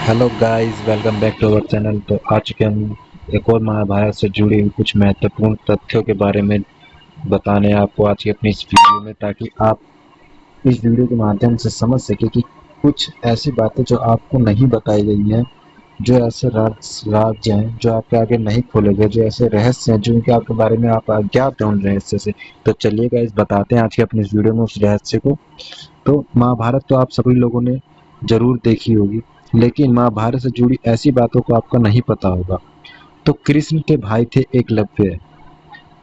Hello guys, welcome back to our channel. तो आ चुके हम एक और महाभारत से जुड़ी हुई कुछ महत्वपूर्ण तथ्यों के बारे में बताने आपको आज की अपनी इस वीडियो में, ताकि आप इस वीडियो के माध्यम से समझ सके कि कुछ ऐसी बातें जो आपको नहीं बताई गई हैं, जो ऐसे राज्य हैं जो आपके आगे नहीं खोले गए, जो ऐसे रहस्य हैं जिनके आपके बारे में आप अज्ञात हैं उन रहस्य से। तो चलिए गाइस, बताते हैं आज की अपनी इस वीडियो में उस रहस्य को। तो महाभारत तो आप सभी लोगों ने जरूर देखी होगी, लेकिन महाभारत से जुड़ी ऐसी बातों को आपको नहीं पता होगा। तो कृष्ण के भाई थे एकलव्य।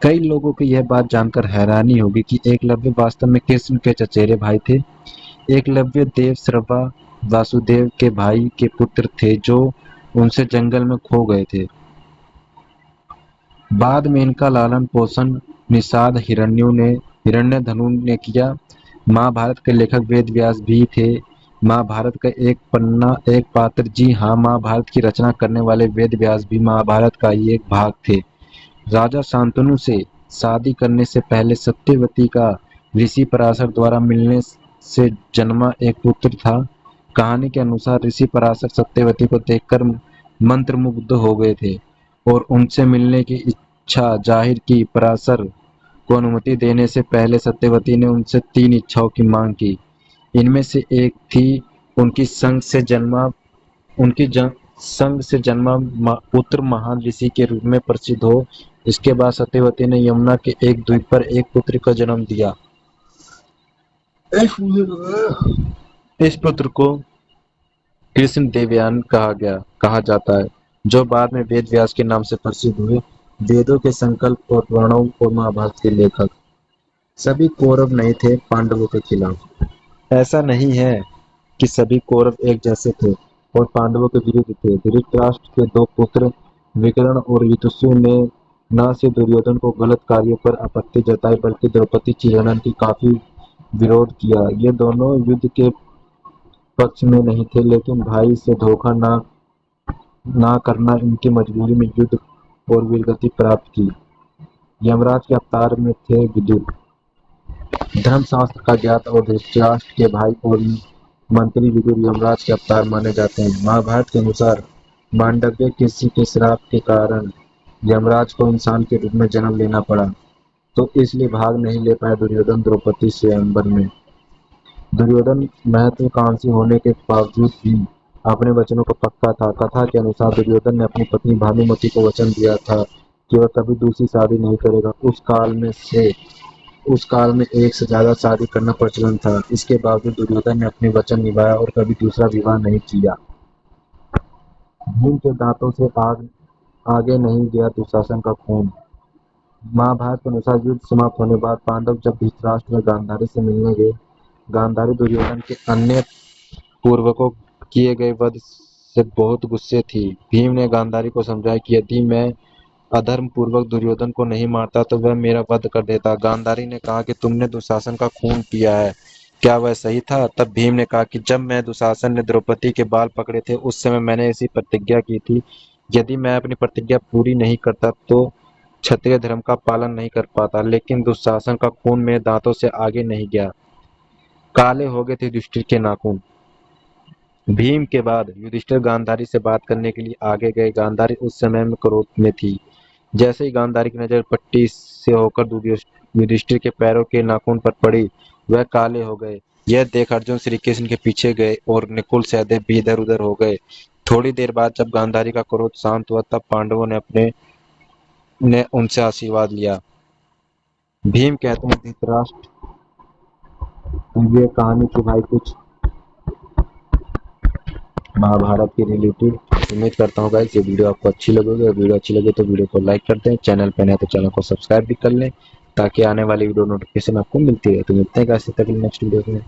कई लोगों को यह बात जानकर हैरानी होगी कि एकलव्य वास्तव में कृष्ण के चचेरे भाई थे। एकलव्य देव श्रवा वासुदेव के भाई के पुत्र थे, जो उनसे जंगल में खो गए थे। बाद में इनका लालन पोषण निषाद हिरण्यधनु ने किया। महाभारत के लेखक वेद व्यास भी थे। महाभारत का एक पन्ना एक पात्र, जी हाँ, महाभारत की रचना करने वाले वेद व्यास भी महाभारत का ही एक भाग थे। राजा शांतनु से शादी करने से पहले सत्यवती का ऋषि पराशर द्वारा मिलने से जन्मा एक पुत्र था। कहानी के अनुसार ऋषि पराशर सत्यवती को देखकर मंत्रमुग्ध हो गए थे और उनसे मिलने की इच्छा जाहिर की। पराशर को अनुमति देने से पहले सत्यवती ने उनसे 3 इच्छाओं की मांग की। इनमें से एक थी उनकी संग से जन्मा पुत्र महान ऋषि के रूप में प्रसिद्ध हो। इसके बाद सत्यवती ने यमुना के एक द्वीप पर एक पुत्र का जन्म दिया। इस पुत्र को कृष्ण देवयान कहा जाता है, जो बाद में वेद व्यास के नाम से प्रसिद्ध हुए। वेदों के संकल्प और पुराणों और महाभारत के लेखक सभी कौरव नहीं थे पांडवों के खिलाफ। ऐसा नहीं है कि सभी कौरव एक जैसे थे और पांडवों के विरुद्ध थे। धृतराष्ट्र के 2 पुत्र विकर्ण और युधिष्ठिर ने न सिर्फ दुर्योधन को गलत कार्यों पर आपत्ति जताई, बल्कि द्रौपदी चिरहरण की काफी विरोध किया। ये दोनों युद्ध के पक्ष में नहीं थे, लेकिन भाई से धोखा ना करना इनकी मजबूरी में युद्ध और वीरगति प्राप्त की। यमराज के अवतार में थे विदुर, धर्मशास्त्र का ज्ञाता, और धृतराष्ट्र के भाई और मंत्री विदुर यमराज के अवतार माने जाते हैं। महाभारत के अनुसार मांडव्य किसी के श्राप के कारण यमराज को इंसान के रूप में जन्म लेना पड़ा, तो इसलिए भाग नहीं ले पाए दुर्योधन द्रौपदी स्वयंवर में। दुर्योधन महत्वाकांक्षी होने के बावजूद भी अपने वचनों को पक्का था। कथा के अनुसार दुर्योधन ने अपनी पत्नी भानुमति को वचन दिया था कि वह कभी दूसरी शादी नहीं करेगा। उस काल में एक से ज्यादा शादी करना प्रचलन था। इसके बावजूद दुर्योधन ने अपने वचन निभाया और कभी दूसरा विवाह नहीं किया। भीम के दांतों से आगे नहीं गया दुशासन का खून। महाभारत के अनुसार युद्ध समाप्त होने बाद पांडव जब धृतराष्ट्र में गांधारी से मिलने गए, गांधारी दुर्योधन के अन्य पूर्वकों किए गए वध से बहुत गुस्से थी। भीम ने गांधारी को समझाया कि यदि मैं अधर्म पूर्वक दुर्योधन को नहीं मारता तो वह मेरा वध कर देता। गांधारी ने कहा कि तुमने दुशासन का खून किया है, क्या वह सही था? तब भीम ने कहा कि जब मैं दुशासन ने द्रौपदी के बाल पकड़े थे, उस समय मैंने ऐसी प्रतिज्ञा की थी, यदि मैं अपनी प्रतिज्ञा पूरी नहीं करता तो क्षत्रिय धर्म का पालन नहीं कर पाता। लेकिन दुशासन का खून मेरे दांतों से आगे नहीं गया। काले हो गए थे युधिष्ठिर के नाखून। भीम के बाद युधिष्ठिर गांधारी से बात करने के लिए आगे गए। गांधारी उस समय में क्रोध में थी। जैसे ही गांधारी की नजर पट्टी से होकर युधिष्ठिर के पैरों के नाखून पर पड़ी, वह काले हो गए। यह देख अर्जुन श्री कृष्ण के पीछे गए और नकुल सहदेव भी इधर उधर हो गए। थोड़ी देर बाद जब गांधारी का क्रोध शांत हुआ, तब पांडवों ने उनसे आशीर्वाद लिया। भीम कहते हैं, धृतराष्ट्र, ये कहानी थी भाई कुछ महाभारत के रिलेटेड। उम्मीद करता हूँ गाइस ये वीडियो आपको अच्छी लगेगी। अगर वीडियो अच्छी लगे तो वीडियो को लाइक कर दें, चैनल पर नए तो चैनल को सब्सक्राइब भी कर लें, ताकि आने वाली वीडियो नोटिफिकेशन आपको मिलती रहे। तो मिलते हैं गाइस तक नेक्स्ट वीडियो में।